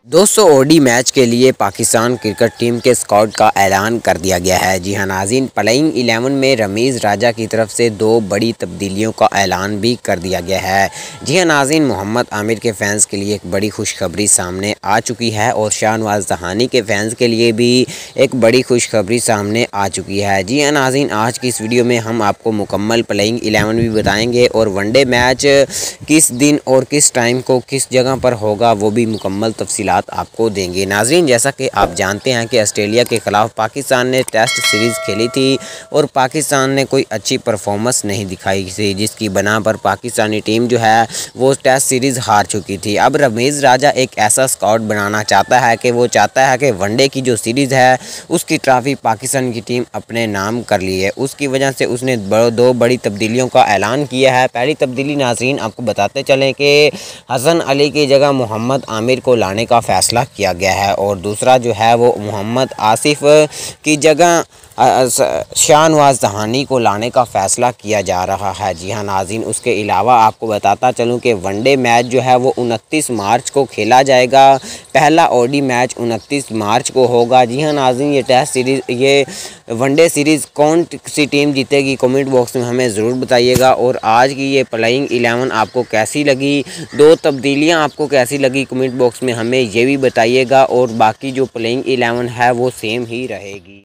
दोस्तों OD match के लिए पाकिस्तान क्रिकेट टीम के स्क्वाड का ऐलान कर दिया गया है। जी हाँ नाज़रीन, प्लेइंग 11 में रमीज़ राजा की तरफ से 2 बड़ी तब्दीलियों का ऐलान भी कर दिया गया है। जी हाँ नाज़रीन, मोहम्मद आमिर के फैंस के लिए एक बड़ी खुशखबरी सामने आ चुकी है और शाहनवाज दहानी के फैंस के लिए भी एक बड़ी खुशखबरी सामने आ चुकी है। जी हाँ नाज़रीन, आज की इस वीडियो में हम आपको मुकम्मल प्लेइंग 11 भी बताएँगे और वनडे मैच किस दिन और किस टाइम को किस जगह पर होगा वो भी मुकम्मल तफसीलात आपको देंगे। नाज़रीन, जैसा कि आप जानते हैं कि ऑस्ट्रेलिया के ख़िलाफ़ पाकिस्तान ने टेस्ट सीरीज़ खेली थी और पाकिस्तान ने कोई अच्छी परफॉर्मेंस नहीं दिखाई थी, जिसकी बना पर पाकिस्तानी टीम जो है वो टेस्ट सीरीज़ हार चुकी थी। अब रमीज़ राजा एक ऐसा स्क्वाड बनाना चाहता है कि वो चाहता है कि वनडे की जो सीरीज़ है उसकी ट्रॉफी पाकिस्तान की टीम अपने नाम कर ली है। उसकी वजह से उसने 2 बड़ी तब्दीलियों का ऐलान किया है। पहली तब्दीली नाज़रीन आपको बताते चलें कि हसन अली की जगह मोहम्मद आमिर को लाने का फ़ैसला किया गया है और दूसरा जो है वो मोहम्मद आसिफ की जगह शाहनवाज दहानी को लाने का फ़ैसला किया जा रहा है। जी हाँ नाज़रीन, उसके अलावा आपको बताता चलूँ कि वनडे मैच जो है वो 29 मार्च को खेला जाएगा। पहला ओडी मैच 29 मार्च को होगा। जी हाँ नाज़रीन, ये टेस्ट सीरीज़ ये वनडे सीरीज़ कौन सी टीम जीतेगी कमेंट बॉक्स में हमें ज़रूर बताइएगा। और आज की ये प्लेइंग 11 आपको कैसी लगी, 2 तब्दीलियाँ आपको कैसी लगी कमेंट बॉक्स में हमें ये भी बताइएगा और बाकी जो प्लेइंग 11 है वो सेम ही रहेगी।